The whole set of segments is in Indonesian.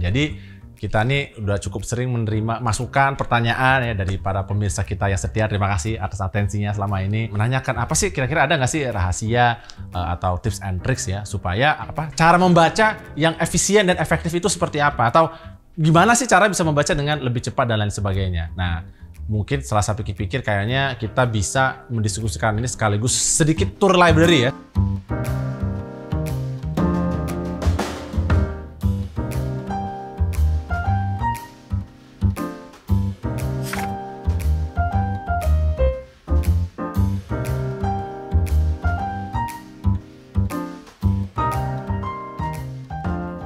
Jadi kita nih udah cukup sering menerima masukan, pertanyaan ya dari para pemirsa kita yang setia. Terima kasih atas atensinya selama ini. Menanyakan apa sih kira-kira ada nggak sih rahasia atau tips and tricks ya supaya cara membaca yang efisien dan efektif itu seperti apa? Atau gimana sih cara bisa membaca dengan lebih cepat dan lain sebagainya. Nah, mungkin setelah saya pikir-pikir kayaknya kita bisa mendiskusikan ini sekaligus sedikit tour library ya.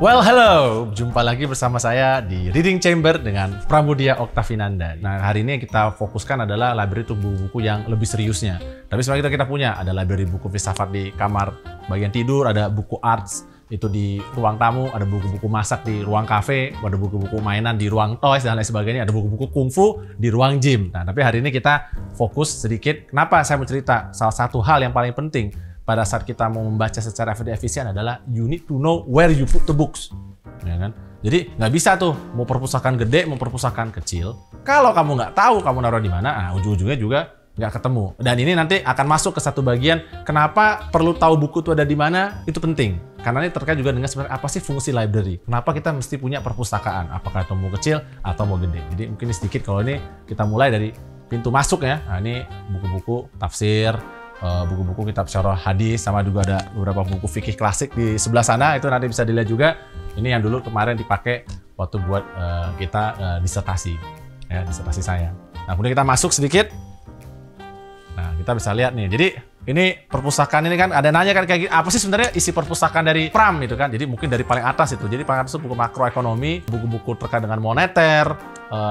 Well, hello! Jumpa lagi bersama saya di Reading Chamber dengan Pramudia Oktavinanda. Nah, hari ini yang kita fokuskan adalah library itu buku-buku yang lebih seriusnya. Tapi sebenarnya kita punya, ada library buku filsafat di kamar bagian tidur, ada buku arts itu di ruang tamu, ada buku-buku masak di ruang kafe, ada buku-buku mainan di ruang toys, dan lain sebagainya, ada buku-buku kungfu di ruang gym. Nah, tapi hari ini kita fokus sedikit, kenapa saya mau cerita? Salah satu hal yang paling penting pada saat kita mau membaca secara efisien adalah you need to know where you put the books, ya kan? Jadi nggak bisa tuh mau perpustakaan gede, mau perpustakaan kecil. Kalau kamu nggak tahu kamu naruh di mana, ujung-ujungnya juga nggak ketemu. Dan ini nanti akan masuk ke satu bagian kenapa perlu tahu buku itu ada di mana, itu penting. Karena ini terkait juga dengan sebenarnya apa sih fungsi library. Kenapa kita mesti punya perpustakaan? Apakah itu mau kecil atau mau gede? Jadi mungkin ini sedikit kalau ini kita mulai dari pintu masuk ya. Nah, ini buku-buku tafsir, buku-buku kitab syarah hadis, sama juga ada beberapa buku fikih klasik di sebelah sana, itu nanti bisa dilihat juga. Ini yang dulu kemarin dipakai waktu buat kita disertasi, ya, disertasi saya. Nah, kemudian kita masuk sedikit. Nah, kita bisa lihat nih. Jadi ini perpustakaan ini kan ada nanya kan kayak apa sih sebenarnya isi perpustakaan dari Pram itu kan. Jadi mungkin dari paling atas itu. Jadi paling atas itu buku makroekonomi, buku-buku terkait dengan moneter,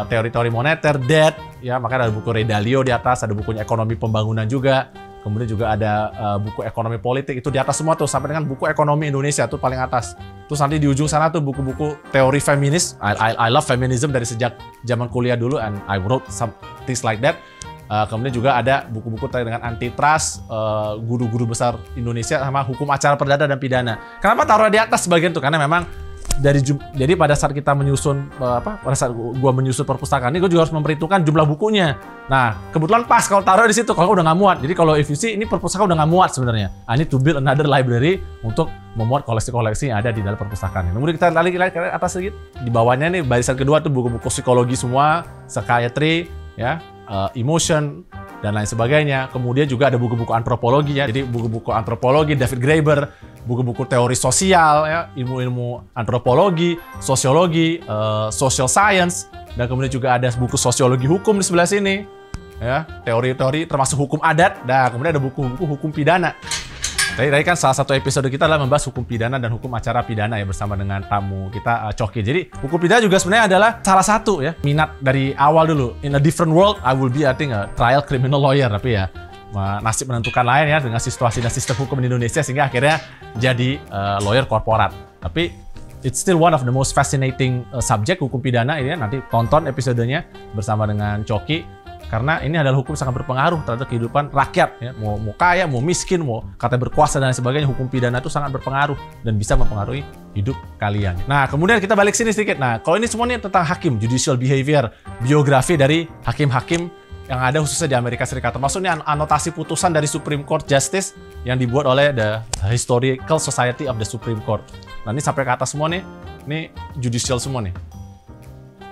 teori-teori moneter, debt, ya, makanya ada buku Ray Dalio di atas, ada bukunya ekonomi pembangunan juga. Kemudian juga ada buku ekonomi politik, itu di atas semua tuh, sampai dengan buku ekonomi Indonesia tuh paling atas. Terus nanti di ujung sana tuh buku-buku teori feminis. I love feminism dari sejak zaman kuliah dulu, and I wrote some things like that. Kemudian juga ada buku-buku terkait dengan antitrust, guru-guru besar Indonesia, sama hukum acara perdata dan pidana. Kenapa taruh di atas sebagian tuh? Karena memang jadi pada saat kita menyusun pada saat gua menyusun perpustakaan ini, gua juga harus memperhitungkan jumlah bukunya. Nah, kebetulan pas kalau taruh di situ, kalau udah nggak muat. Jadi kalau if you see, ini perpustakaan udah nggak muat sebenarnya. I need to build another library untuk memuat koleksi-koleksi yang ada di dalam perpustakaan ini. Kemudian kita lari ke atas sedikit. Di bawahnya nih barisan kedua tuh buku-buku psikologi semua, psychiatry, ya, emotion dan lain sebagainya. Kemudian juga ada buku-buku antropologi ya. Jadi buku-buku antropologi David Graeber, buku-buku teori sosial ya, ilmu-ilmu antropologi, sosiologi, social science, dan kemudian juga ada buku sosiologi hukum di sebelah sini. Ya, teori-teori termasuk hukum adat. Nah, kemudian ada buku-buku hukum pidana. Tadi kan salah satu episode kita adalah membahas hukum pidana dan hukum acara pidana ya, bersama dengan tamu kita Coki. Jadi hukum pidana juga sebenarnya adalah salah satu ya minat dari awal dulu. In a different world, I will be I think a trial criminal lawyer, tapi ya nasib menentukan lain ya dengan situasi dan sistem hukum di Indonesia, sehingga akhirnya jadi lawyer korporat. Tapi it's still one of the most fascinating subject hukum pidana ini ya. Nanti tonton episodenya bersama dengan Coki. Karena ini adalah hukum sangat berpengaruh terhadap kehidupan rakyat, ya. Mau kaya, mau miskin, mau katanya berkuasa dan sebagainya, hukum pidana itu sangat berpengaruh dan bisa mempengaruhi hidup kalian. Nah, kemudian kita balik sini sedikit. Nah, kalau ini semuanya tentang hakim, judicial behavior, biografi dari hakim-hakim yang ada khususnya di Amerika Serikat. Termasuk ini anotasi putusan dari Supreme Court Justice yang dibuat oleh the Historical Society of the Supreme Court. Nah, ini sampai ke atas semua nih, ini judicial semua nih.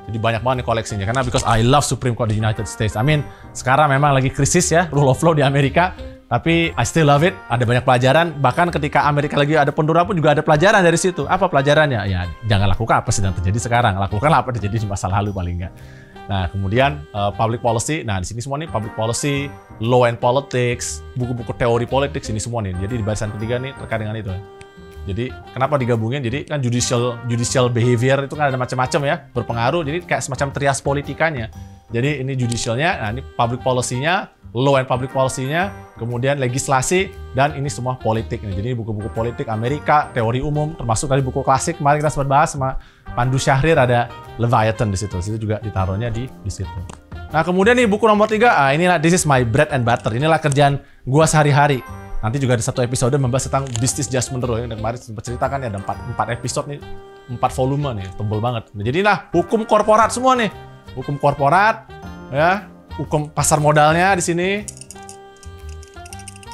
Jadi banyak banget nih koleksinya, karena because I love Supreme Court di United States. I mean, sekarang memang lagi krisis ya, rule of law di Amerika, tapi I still love it. Ada banyak pelajaran, bahkan ketika Amerika lagi ada penurunan pun juga ada pelajaran dari situ. Apa pelajarannya? Ya, jangan lakukan apa sedang terjadi sekarang, lakukanlah apa yang terjadi di masa lalu paling nggak. Nah, kemudian public policy. Nah, di sini semua nih public policy, law and politics, buku-buku teori politik, ini semua nih. Jadi di barisan ketiga nih terkait dengan itu. Jadi kenapa digabungin? Jadi kan judicial behavior itu kan ada macam-macam ya, berpengaruh. Jadi kayak semacam trias politikanya. Jadi ini judicialnya, nah ini public policy-nya, law and public policy-nya, kemudian legislasi, dan ini semua politik. Jadi buku-buku politik Amerika, teori umum, termasuk tadi buku klasik kemarin kita sempat bahas sama Pandu Syahrir, ada Leviathan di situ. Situ juga ditaruhnya di situ. Nah, kemudian nih buku nomor 3, inilah this is my bread and butter. Inilah kerjaan gua sehari-hari. Nanti juga ada satu episode membahas tentang business judgment rule. Yang kemarin sempat ceritakan ya, ada 4 episode nih 4 volume nih, tebel banget. Jadi nah, hukum korporat semua nih. Hukum korporat, ya, hukum pasar modalnya di sini.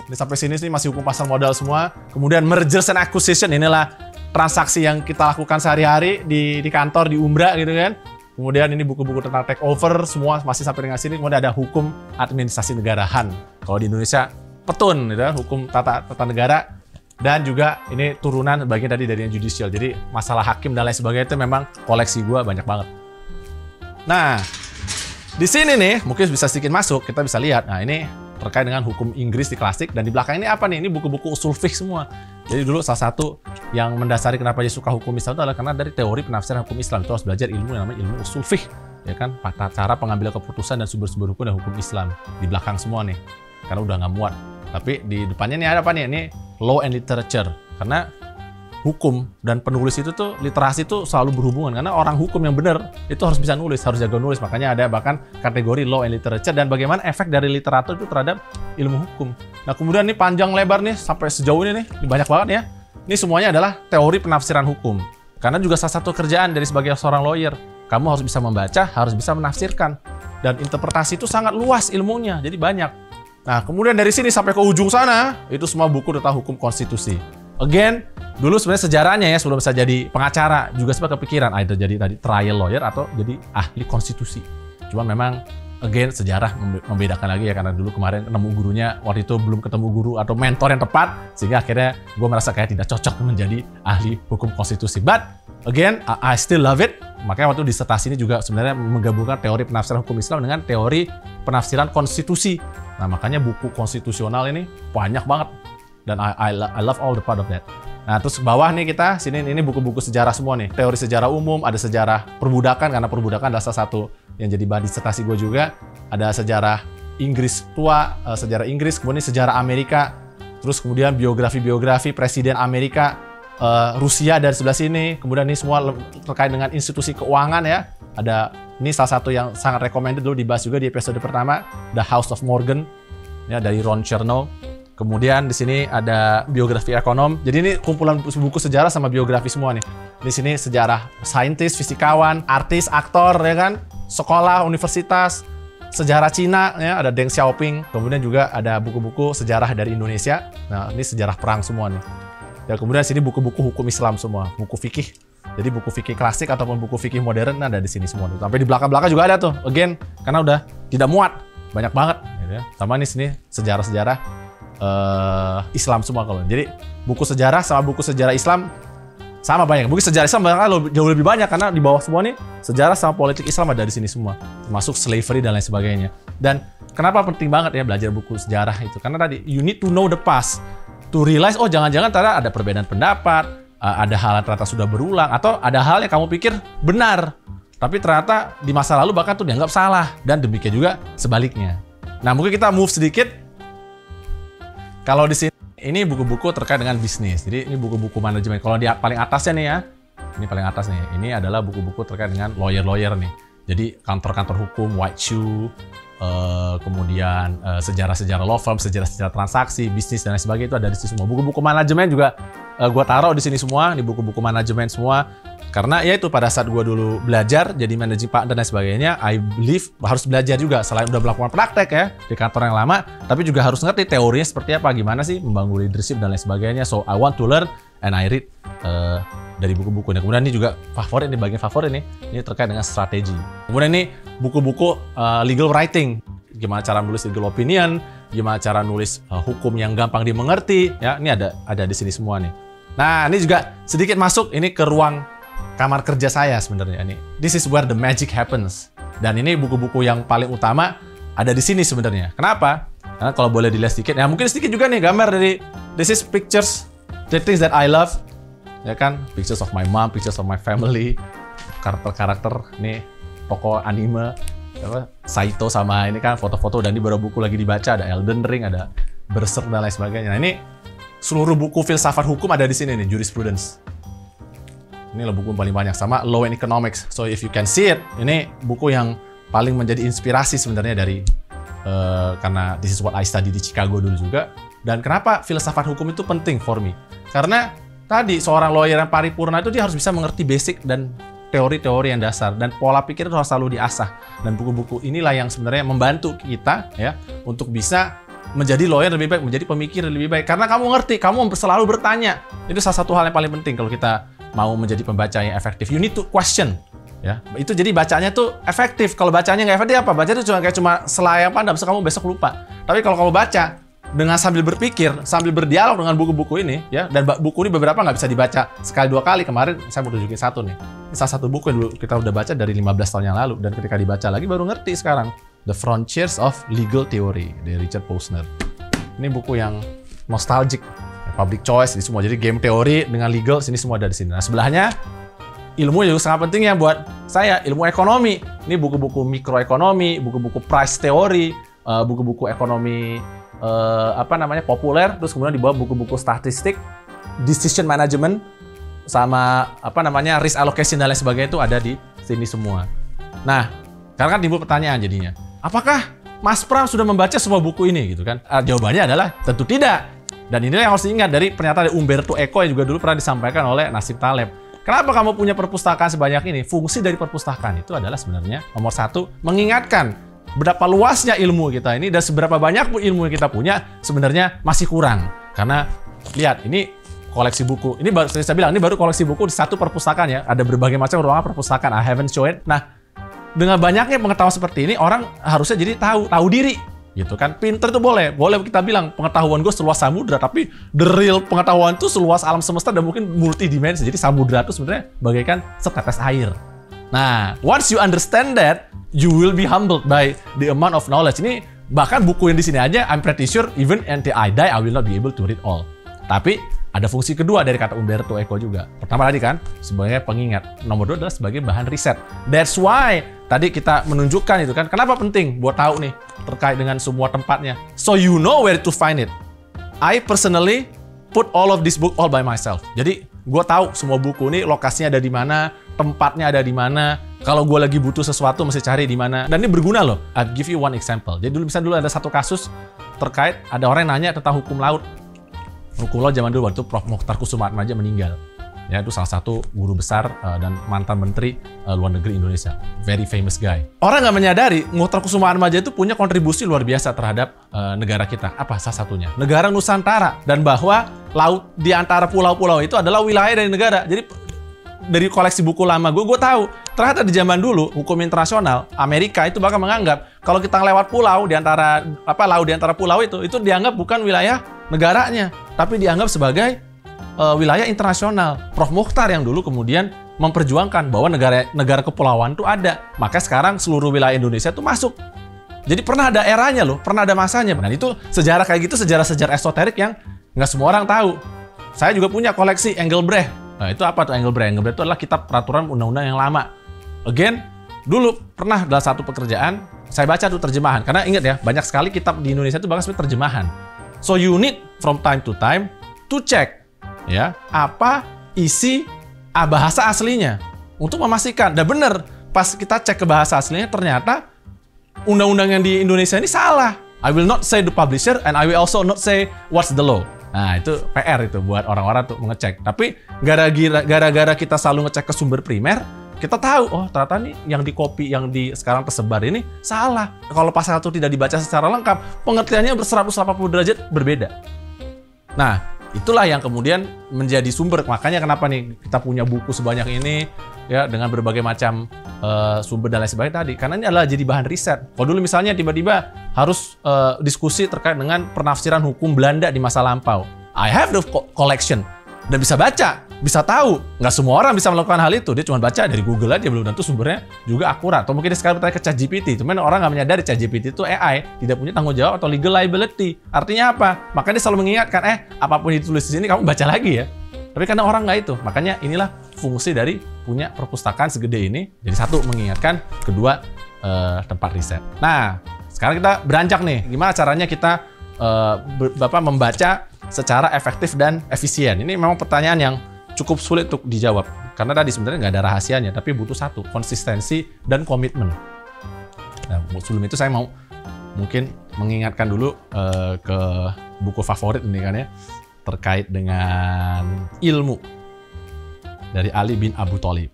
Ini sampai sini sih masih hukum pasar modal semua. Kemudian mergers and acquisition, inilah transaksi yang kita lakukan sehari-hari di kantor, di Umbra gitu kan. Kemudian ini buku-buku tentang takeover, semua masih sampai dengan sini. Kemudian ada hukum administrasi negarahan. Kalau di Indonesia, petun, gitu, hukum tata negara. Dan juga ini turunan bagian tadi dari yang judicial. Jadi masalah hakim dan lain sebagainya itu memang koleksi gue banyak banget. Nah, di sini nih, mungkin bisa sedikit masuk, kita bisa lihat. Nah, ini terkait dengan hukum Inggris di klasik. Dan di belakang ini apa nih? Ini buku-buku usul fiqh semua. Jadi dulu salah satu yang mendasari kenapa dia suka hukum Islam itu adalah karena dari teori penafsiran hukum Islam. Itu harus belajar ilmu yang namanya ilmu usul fiqh, ya kan? Cara pengambilan keputusan dan sumber-sumber hukum dan hukum Islam di belakang semua nih, karena udah nggak muat. Tapi di depannya nih ada apa nih? Ini law and literature, karena hukum dan penulis itu tuh literasi itu selalu berhubungan, karena orang hukum yang benar itu harus bisa nulis, harus jago nulis. Makanya ada bahkan kategori law and literature dan bagaimana efek dari literatur itu terhadap ilmu hukum. Nah, kemudian ini panjang lebar nih sampai sejauh ini nih, banyak banget ya. Ini semuanya adalah teori penafsiran hukum. Karena juga salah satu kerjaan dari sebagai seorang lawyer, kamu harus bisa membaca, harus bisa menafsirkan. Dan interpretasi itu sangat luas ilmunya, jadi banyak. Nah, kemudian dari sini sampai ke ujung sana, itu semua buku tentang hukum konstitusi. Again, dulu sebenarnya sejarahnya ya, sebelum bisa jadi pengacara, juga sempat kepikiran, either jadi tadi trial lawyer atau jadi ahli konstitusi. Cuman memang, again, sejarah membedakan lagi ya, karena dulu kemarin ketemu gurunya, waktu itu belum ketemu guru atau mentor yang tepat, sehingga akhirnya gue merasa kayak tidak cocok menjadi ahli hukum konstitusi. But, again, I still love it. Makanya waktu disertasi ini juga sebenarnya menggabungkan teori penafsiran hukum Islam dengan teori penafsiran konstitusi. Nah, makanya buku konstitusional ini banyak banget. Dan I love all the part of that. Nah, terus ke bawah nih kita, sini ini buku-buku sejarah semua nih. Teori sejarah umum, ada sejarah perbudakan, karena perbudakan adalah salah satu yang jadi bahan disertasi gue juga. Ada sejarah Inggris tua, sejarah Inggris, kemudian sejarah Amerika, terus kemudian biografi-biografi presiden Amerika, Rusia dari sebelah sini, kemudian ini semua terkait dengan institusi keuangan ya. Ada, ini salah satu yang sangat recommended dulu dibahas juga di episode pertama, The House of Morgan, ya, dari Ron Chernow. Kemudian di sini ada biografi ekonom. Jadi ini kumpulan buku sejarah sama biografi semua nih. Di sini sejarah saintis, fisikawan, artis, aktor, ya kan, sekolah, universitas, sejarah Cina, ya, ada Deng Xiaoping. Kemudian juga ada buku-buku sejarah dari Indonesia. Nah, ini sejarah perang semua nih. Ya, kemudian sini buku-buku hukum Islam semua, buku fikih. Jadi buku fikih klasik ataupun buku fikih modern ada di sini semua. Sampai di belakang-belakang juga ada tuh. Again, karena udah tidak muat, banyak banget. Gitu ya. Sama nih sini sejarah-sejarah Islam semua kalau. Jadi buku sejarah sama buku sejarah Islam sama banyak. Buku sejarah Islam jauh lebih banyak karena di bawah semua nih sejarah sama politik Islam ada di sini semua, termasuk slavery dan lain sebagainya. Dan kenapa penting banget ya belajar buku sejarah itu? Karena tadi you need to know the past to realize, oh jangan-jangan ternyata ada perbedaan pendapat, ada hal yang ternyata sudah berulang, atau ada hal yang kamu pikir benar, tapi ternyata di masa lalu bahkan tuh dianggap salah, dan demikian juga sebaliknya. Nah, mungkin kita move sedikit. Kalau di sini, ini buku-buku terkait dengan bisnis. Jadi ini buku-buku manajemen. Kalau di paling atasnya nih ya, ini paling atas nih. Ini adalah buku-buku terkait dengan lawyer-lawyer nih. Jadi kantor-kantor hukum, White Shoe, kemudian sejarah-sejarah law firm, sejarah-sejarah transaksi, bisnis dan lain sebagainya itu ada di sini semua. Buku-buku manajemen juga gue taruh di sini semua, di buku-buku manajemen semua. Karena ya itu pada saat gue dulu belajar jadi managing partner dan sebagainya, I believe harus belajar juga selain udah melakukan praktek ya di kantor yang lama, tapi juga harus ngerti teorinya seperti apa, gimana sih membangun leadership dan lain sebagainya. So I want to learn and I read dari buku-bukunya. Kemudian ini juga favorit, ini bagian favorit nih, ini terkait dengan strategi. Kemudian ini buku-buku legal writing, gimana cara nulis legal opinion, gimana cara nulis hukum yang gampang dimengerti, ya ini ada di sini semua nih. Nah, ini juga sedikit masuk ini ke ruang kamar kerja saya sebenarnya ini. This is where the magic happens. Dan ini buku-buku yang paling utama ada di sini sebenarnya. Kenapa? Karena kalau boleh dilihat sedikit, ya mungkin sedikit juga nih gambar dari this is pictures, the things that I love. Ya kan, pictures of my mom, pictures of my family, karakter-karakter nih, tokoh anime, apa, Saito sama ini kan foto-foto, dan ini baru buku lagi dibaca, ada Elden Ring, ada Berserk dan lain sebagainya. Nah, ini seluruh buku filsafat hukum ada di sini nih, jurisprudence. Ini lah buku paling banyak, sama Law and Economics. So if you can see it, ini buku yang paling menjadi inspirasi sebenarnya dari karena this is what I study di Chicago dulu juga. Dan kenapa filsafat hukum itu penting for me? Karena tadi seorang lawyer yang paripurna itu dia harus bisa mengerti basic dan teori-teori yang dasar, dan pola pikir itu harus selalu diasah. Dan buku-buku inilah yang sebenarnya membantu kita ya untuk bisa menjadi lawyer lebih baik, menjadi pemikir lebih baik. Karena kamu ngerti, kamu selalu bertanya. Itu salah satu hal yang paling penting kalau kita mau menjadi pembaca yang efektif. You need to question. Ya, itu jadi bacanya tuh efektif. Kalau bacanya nggak efektif apa? Baca itu cuma selayang pandang, kamu besok lupa. Tapi kalau kamu baca dengan sambil berpikir, sambil berdialog dengan buku-buku ini, ya, dan buku ini beberapa nggak bisa dibaca sekali dua kali. Kemarin saya mau tunjukin satu nih. Ini salah satu buku yang dulu kita udah baca dari 15 tahun yang lalu, dan ketika dibaca lagi baru ngerti sekarang. The Frontiers of Legal Theory dari Richard Posner. Ini buku yang nostalgic, public choice, ini semua. Jadi game teori dengan legal, sini semua ada di sini. Nah, sebelahnya ilmu juga sangat penting ya buat saya, ilmu ekonomi. Ini buku-buku mikroekonomi, buku-buku price theory, buku-buku ekonomi populer, terus kemudian di bawah buku-buku statistik, decision management, sama risk allocation dan lain sebagainya itu ada di sini semua. Nah, sekarang kan timbul pertanyaan jadinya, apakah Mas Pram sudah membaca semua buku ini gitu kan? Jawabannya adalah tentu tidak. Dan inilah yang harus diingat dari pernyataan dari Umberto Eco yang juga dulu pernah disampaikan oleh Nassim Taleb. Kenapa kamu punya perpustakaan sebanyak ini? Fungsi dari perpustakaan itu adalah sebenarnya nomor satu, mengingatkan berapa luasnya ilmu kita ini dan seberapa banyak pun ilmu yang kita punya sebenarnya masih kurang. Karena lihat, ini koleksi buku. Ini baru saya bilang, ini baru koleksi buku di satu perpustakaan ya. Ada berbagai macam ruangan perpustakaan. I haven't shown it. Nah, dengan banyaknya pengetahuan seperti ini, orang harusnya jadi tahu diri. Gitu kan, pinter itu boleh kita bilang pengetahuan gue seluas samudra, tapi the real pengetahuan itu seluas alam semesta dan mungkin multidimensi. Jadi samudra itu sebenarnya bagaikan setetes air. Nah, once you understand that, you will be humbled by the amount of knowledge. Ini bahkan buku yang di sini aja, I'm pretty sure even until I die, I will not be able to read all. Tapi ada fungsi kedua dari kata Umberto Eco juga. Pertama tadi kan, sebagai pengingat. Nomor dua adalah sebagai bahan riset. That's why tadi kita menunjukkan itu kan, kenapa penting buat tahu nih terkait dengan semua tempatnya. So you know where to find it. I personally put all of this book all by myself. Jadi gue tahu semua buku ini lokasinya ada di mana, tempatnya ada di mana. Kalau gue lagi butuh sesuatu mesti cari di mana. Dan ini berguna loh. I'll give you one example. Jadi dulu ada satu kasus terkait ada orang yang nanya tentang hukum laut. Hukum laut zaman dulu waktu Prof. Mokhtar Kusumaatmadja meninggal. Ya, itu salah satu guru besar dan mantan menteri luar negeri Indonesia. Very famous guy. Orang nggak menyadari Mokhtar Kusumaatmadja itu punya kontribusi luar biasa terhadap negara kita. Apa salah satunya? Negara Nusantara. Dan bahwa laut di antara pulau-pulau itu adalah wilayah dari negara. Jadi dari koleksi buku lama gue tahu ternyata di zaman dulu hukum internasional Amerika itu bahkan menganggap kalau kita lewat pulau di antara laut di antara pulau itu dianggap bukan wilayah negaranya, tapi dianggap sebagai wilayah internasional. Prof. Mokhtar yang dulu kemudian memperjuangkan bahwa negara kepulauan itu ada. Maka sekarang seluruh wilayah Indonesia itu masuk. Jadi pernah ada eranya loh, pernah ada masanya. Dan itu sejarah kayak gitu, sejarah-sejarah esoterik yang nggak semua orang tahu. Saya juga punya koleksi Engelbrecht. Nah, itu apa tuh Engelbrecht? Engelbrecht itu adalah kitab peraturan undang-undang yang lama. Again, dulu pernah dalam satu pekerjaan, saya baca tuh terjemahan. Karena ingat ya, banyak sekali kitab di Indonesia itu bahkan sebenarnya terjemahan. So you need from time to time to check ya apa isi bahasa aslinya untuk memastikan. Dan bener, pas kita cek ke bahasa aslinya ternyata undang-undang yang di Indonesia ini salah. I will not say the publisher and I will also not say what's the law. Nah, itu PR itu buat orang-orang tuh mengecek. Tapi gara-gara kita selalu ngecek ke sumber primer, kita tahu, oh ternyata nih yang di copy, yang di sekarang tersebar ini salah. Kalau pasal itu tidak dibaca secara lengkap, pengertiannya ber-180 derajat berbeda. Nah, itulah yang kemudian menjadi sumber. Makanya kenapa nih kita punya buku sebanyak ini, ya dengan berbagai macam sumber dan lain sebagainya tadi. Karena ini adalah jadi bahan riset. Kalau dulu misalnya tiba-tiba harus diskusi terkait dengan penafsiran hukum Belanda di masa lampau. I have the collection. Dan bisa baca, bisa tahu. Nggak semua orang bisa melakukan hal itu. Dia cuma baca dari Google aja, belum tentu sumbernya juga akurat. Atau mungkin dia sekarang bertanya ke ChatGPT. Cuman orang nggak menyadari ChatGPT itu AI, tidak punya tanggung jawab atau legal liability. Artinya apa? Makanya dia selalu mengingatkan, apapun yang ditulis di sini kamu baca lagi ya. Tapi karena orang nggak itu. Makanya inilah fungsi dari punya perpustakaan segede ini. Jadi satu, mengingatkan. Kedua, tempat riset. Nah, sekarang kita beranjak nih. Gimana caranya kita membaca secara efektif dan efisien. Ini memang pertanyaan yang cukup sulit untuk dijawab. Karena tadi sebenarnya nggak ada rahasianya, tapi butuh satu, konsistensi dan komitmen. Nah, sebelum itu saya mau mungkin mengingatkan dulu ke buku favorit ini kan ya. terkait dengan ilmu dari Ali bin Abu Thalib.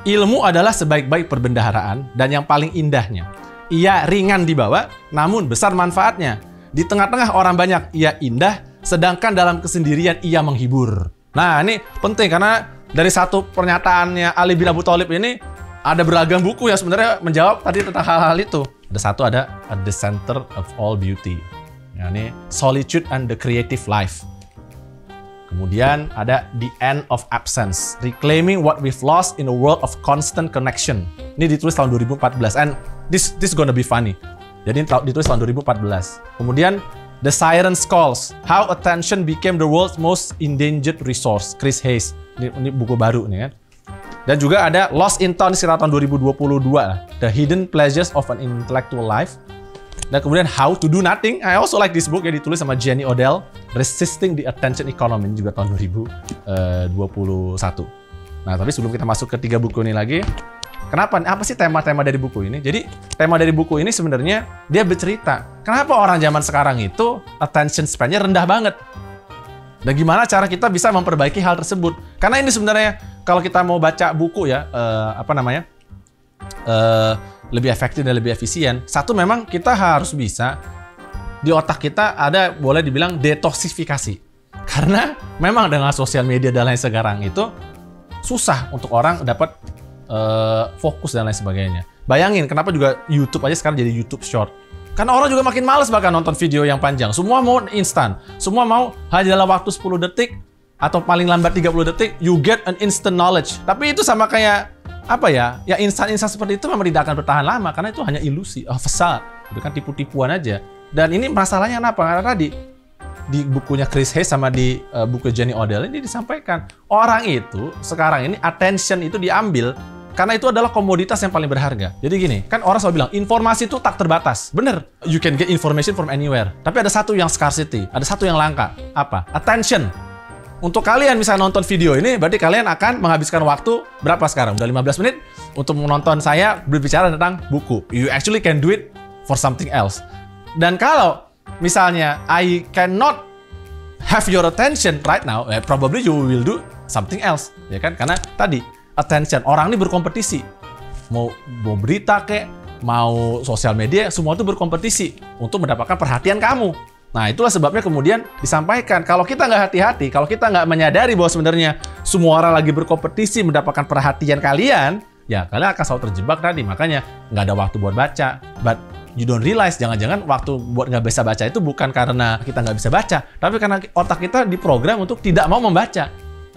Ilmu adalah sebaik-baik perbendaharaan dan yang paling indahnya. Ia ringan dibawa, namun besar manfaatnya. Di tengah-tengah orang banyak, ia indah, sedangkan dalam kesendirian ia menghibur. Nah, ini penting karena dari satu pernyataannya Ali bin Abu Thalib ini ada beragam buku yang sebenarnya menjawab tadi tentang hal-hal itu. Ada satu, ada At the Center of All Beauty. Ya, ini Solitude and the Creative Life. Kemudian ada The End of Absence, Reclaiming What We've Lost in a World of Constant Connection. Ini ditulis tahun 2014, and this gonna be funny. Jadi ditulis tahun 2014. Kemudian The Siren's Calls, How Attention Became the World's Most Endangered Resource, Chris Hayes. Ini buku baru nih kan. Dan juga ada Lost in Town sekitar tahun 2022, The Hidden Pleasures of an Intellectual Life. Dan kemudian How to Do Nothing. I also like this book yang ditulis sama Jenny Odell, Resisting the Attention Economy, ini juga tahun 2021. Nah, tapi sebelum kita masuk ke 3 buku ini lagi, kenapa? Apa sih tema-tema dari buku ini? Jadi, tema dari buku ini sebenarnya dia bercerita, kenapa orang zaman sekarang itu attention span-nya rendah banget. Dan gimana cara kita bisa memperbaiki hal tersebut? Karena ini sebenarnya kalau kita mau baca buku ya, lebih efektif dan lebih efisien. Satu, memang kita harus bisa di otak kita ada boleh dibilang detoksifikasi. Karena memang dengan sosial media dan lain sekarang itu susah untuk orang dapat fokus dan lain sebagainya. Bayangin kenapa juga YouTube aja sekarang jadi YouTube Short. Karena orang juga makin males bahkan nonton video yang panjang. Semua mau instan. Semua mau hanya dalam waktu 10 detik atau paling lambat 30 detik you get an instant knowledge. Tapi itu sama kayak apa ya? Ya instan-instan seperti itu memang tidak akan bertahan lama karena itu hanya ilusi, facade. Itu kan tipu-tipuan aja. Dan ini masalahnya kenapa? Karena tadi di bukunya Chris Hayes sama di buku Jenny Odell ini disampaikan orang itu sekarang ini attention itu diambil karena itu adalah komoditas yang paling berharga. Jadi gini, kan orang selalu bilang informasi itu tak terbatas. Bener, you can get information from anywhere. Tapi ada satu yang scarcity, ada satu yang langka. Apa? Attention. Untuk kalian misalnya nonton video ini, berarti kalian akan menghabiskan waktu berapa sekarang? Udah 15 menit untuk menonton saya berbicara tentang buku. You actually can do it for something else. Dan kalau misalnya I cannot have your attention right now, probably you will do something else, ya kan? Karena tadi attention, orang ini berkompetisi. Mau berita kek, mau sosial media, semua itu berkompetisi untuk mendapatkan perhatian kamu. Nah, itulah sebabnya kemudian disampaikan, kalau kita nggak hati-hati, kalau kita nggak menyadari bahwa sebenarnya semua orang lagi berkompetisi mendapatkan perhatian kalian, ya kalian akan selalu terjebak tadi. Makanya nggak ada waktu buat baca. But you don't realize, jangan-jangan waktu buat nggak bisa baca itu bukan karena kita nggak bisa baca, tapi karena otak kita diprogram untuk tidak mau membaca.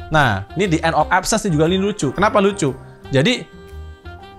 Nah, ini The End of Absence juga ini lucu. Kenapa lucu? Jadi,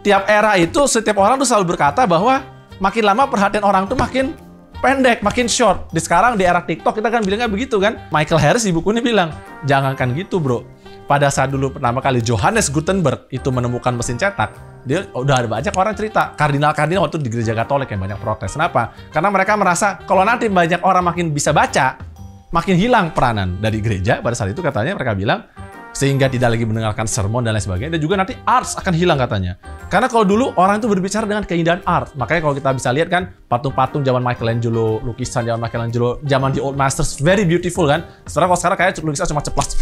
tiap era itu, setiap orang tuh selalu berkata bahwa makin lama perhatian orang tuh makin pendek, makin short. Di sekarang, di era TikTok, kita kan bilangnya begitu kan. Michael Harris di buku ini bilang, jangankan gitu bro. Pada saat dulu pertama kali Johannes Gutenberg itu menemukan mesin cetak, dia udah ada banyak orang cerita. Kardinal-kardinal waktu di gereja Katolik yang banyak protes. Kenapa? Karena mereka merasa, kalau nanti banyak orang makin bisa baca, makin hilang peranan dari gereja. Pada saat itu katanya mereka bilang, sehingga tidak lagi mendengarkan sermon dan lain sebagainya. Dan juga nanti arts akan hilang katanya. Karena kalau dulu orang itu berbicara dengan keindahan art. Makanya kalau kita bisa lihat kan, patung-patung zaman Michelangelo, lukisan zaman Michelangelo, zaman The Old Masters, very beautiful kan. Sekarang kayak lukisan cuma ceplas,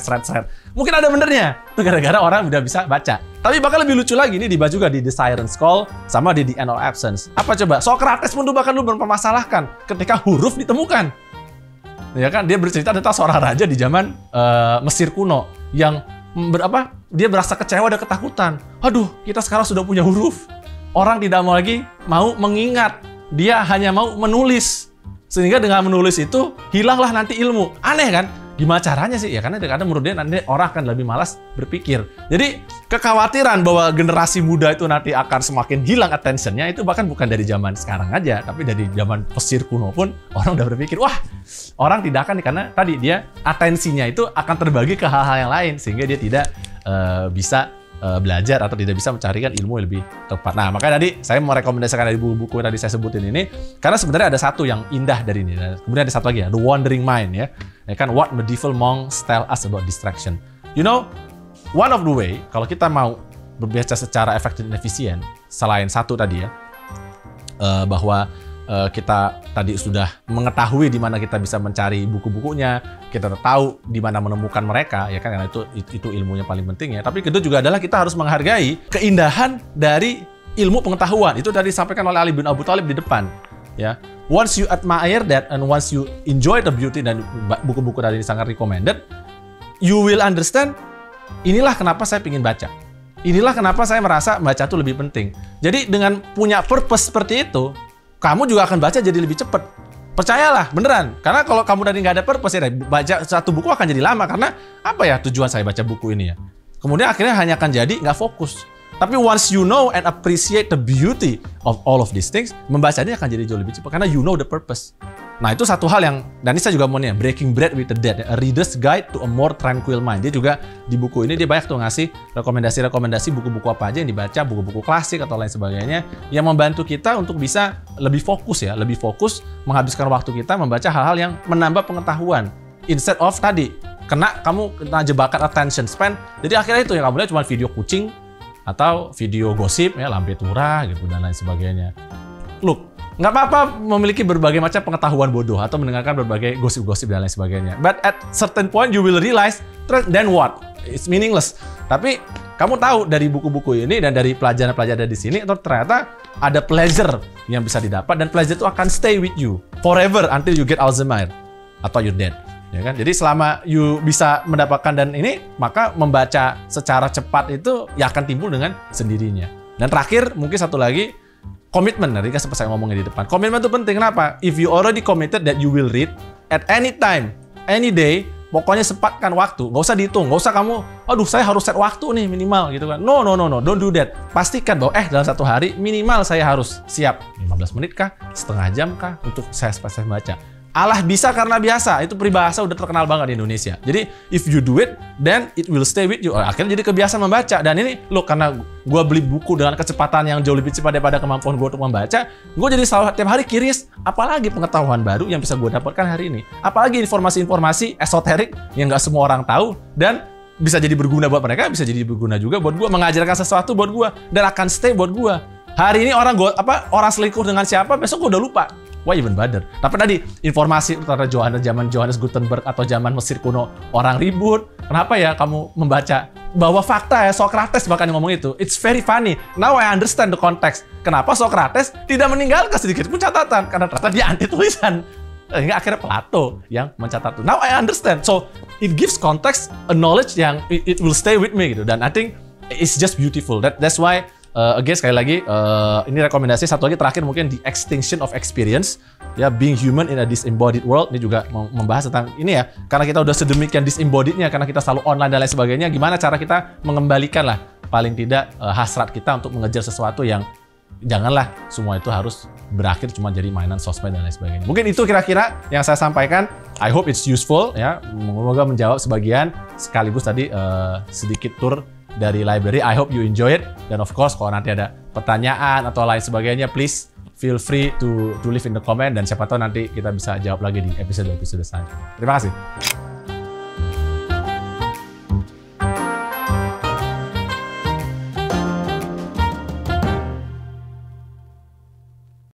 seret. Mungkin ada benernya. Itu gara-gara orang udah bisa baca. Tapi bahkan lebih lucu lagi, ini dibahas juga di The Siren's Call, sama di The End of Absence. Apa coba? Socrates pun bahkan lu mempermasalahkan ketika huruf ditemukan. Ya kan, dia bercerita tentang seorang raja di zaman Mesir kuno yang dia merasa kecewa dan ketakutan. Aduh, kita sekarang sudah punya huruf. Orang tidak mau lagi mau mengingat, dia hanya mau menulis. Sehingga dengan menulis itu hilanglah nanti ilmu. Aneh kan? Gimana caranya sih? Ya karena kadang menurut dia nanti orang akan lebih malas berpikir. Jadi kekhawatiran bahwa generasi muda itu nanti akan semakin hilang attention-nya itu bahkan bukan dari zaman sekarang aja, tapi dari zaman Mesir kuno pun orang udah berpikir, wah orang tidak akan, karena tadi dia atensinya itu akan terbagi ke hal-hal yang lain sehingga dia tidak bisa belajar atau tidak bisa mencarikan ilmu yang lebih tepat. Nah, makanya tadi saya merekomendasikan dari buku-buku yang tadi saya sebutin ini karena sebenarnya ada satu yang indah dari ini. Kemudian ada satu lagi ya, The Wandering Mind ya. Ya kan, What Medieval Monks Tell Us About Distraction. You know, one of the way kalau kita mau berbicara secara efektif dan efisien, selain satu tadi ya, bahwa kita tadi sudah mengetahui di mana kita bisa mencari buku-bukunya, kita tahu di mana menemukan mereka, ya kan, karena itu ilmunya paling penting ya. Tapi kedua juga adalah kita harus menghargai keindahan dari ilmu pengetahuan. Itu tadi disampaikan oleh Ali bin Abu Thalib di depan, ya. Once you admire that and once you enjoy the beauty, dan buku-buku tadi sangat recommended, you will understand, inilah kenapa saya ingin baca. Inilah kenapa saya merasa baca itu lebih penting. Jadi dengan punya purpose seperti itu, kamu juga akan baca jadi lebih cepat. Percayalah, beneran. Karena kalau kamu tadi nggak ada purpose ya, baca satu buku akan jadi lama. Karena apa ya tujuan saya baca buku ini ya? Kemudian akhirnya hanya akan jadi nggak fokus. Tapi once you know and appreciate the beauty of all of these things, membacanya akan jadi jauh lebih cepat. Karena you know the purpose. Nah, itu satu hal yang, dan ini saya juga mau nih, Breaking Bread with the Dead, A Reader's Guide to a More Tranquil Mind. Dia juga di buku ini dia banyak tuh ngasih rekomendasi-rekomendasi buku-buku apa aja yang dibaca, buku-buku klasik atau lain sebagainya, yang membantu kita untuk bisa lebih fokus ya, lebih fokus menghabiskan waktu kita membaca hal-hal yang menambah pengetahuan. Instead of tadi, kamu kena jebakan attention span, jadi akhirnya itu yang kamu lihat cuma video kucing, atau video gosip, ya, lambe turah gitu, dan lain sebagainya. Look, nggak apa-apa memiliki berbagai macam pengetahuan bodoh atau mendengarkan berbagai gosip-gosip dan lain sebagainya. But at certain point you will realize, then what? It's meaningless. Tapi kamu tahu dari buku-buku ini dan dari pelajaran-pelajaran di sini, atau ternyata ada pleasure yang bisa didapat, dan pleasure itu akan stay with you forever until you get Alzheimer atau you're dead. Ya kan? Jadi selama you bisa mendapatkan dan ini, maka membaca secara cepat itu ya akan timbul dengan sendirinya. Dan terakhir mungkin satu lagi, komitmen. Tadi kan sempat saya ngomongin di depan. Komitmen itu penting. Kenapa? If you already committed that you will read at any time, any day, pokoknya sempatkan waktu. Nggak usah dihitung. Nggak usah kamu, aduh saya harus set waktu nih minimal gitu kan. No. Don't do that. Pastikan bahwa dalam satu hari minimal saya harus siap 15 menit kah? Setengah jam kah? Untuk saya baca. Allah bisa karena biasa. Itu peribahasa udah terkenal banget di Indonesia. Jadi if you do it, then it will stay with you. Akhirnya jadi kebiasaan membaca. Dan ini loh, karena gue beli buku dengan kecepatan yang jauh lebih cepat daripada kemampuan gue untuk membaca, gue jadi selalu tiap hari curious, apalagi pengetahuan baru yang bisa gue dapatkan hari ini. Apalagi informasi-informasi esoterik yang nggak semua orang tahu, dan bisa jadi berguna buat mereka, bisa jadi berguna juga buat gue, mengajarkan sesuatu buat gue, dan akan stay buat gue. Hari ini orang selingkuh dengan siapa, besok gue udah lupa. Why even bother? Tapi tadi informasi tentang zaman Johannes Gutenberg atau zaman Mesir kuno, orang ribut. Kenapa ya kamu membaca bahwa fakta ya, Socrates bahkan ngomong itu. It's very funny. Now I understand the context. Kenapa Socrates tidak meninggalkan sedikit pun catatan? Karena ternyata dia anti tulisan. Hingga akhirnya Plato yang mencatat itu. Now I understand. So it gives context, a knowledge yang it will stay with me gitu. Dan I think it's just beautiful. That's why again sekali lagi ini rekomendasi satu lagi terakhir mungkin The Extinction of Experience, ya, Being Human in a Disembodied World. Ini juga membahas tentang ini ya, karena kita udah sedemikian disembodiednya, karena kita selalu online dan lain sebagainya, gimana cara kita mengembalikan lah paling tidak hasrat kita untuk mengejar sesuatu yang janganlah semua itu harus berakhir cuma jadi mainan sosmed dan lain sebagainya. Mungkin itu kira-kira yang saya sampaikan. I hope it's useful ya, semoga menjawab sebagian, sekaligus tadi sedikit tour dari library. I hope you enjoy it. Dan of course kalau nanti ada pertanyaan atau lain sebagainya, please feel free to leave in the comment, dan siapa tahu nanti kita bisa jawab lagi di episode selanjutnya. Terima kasih.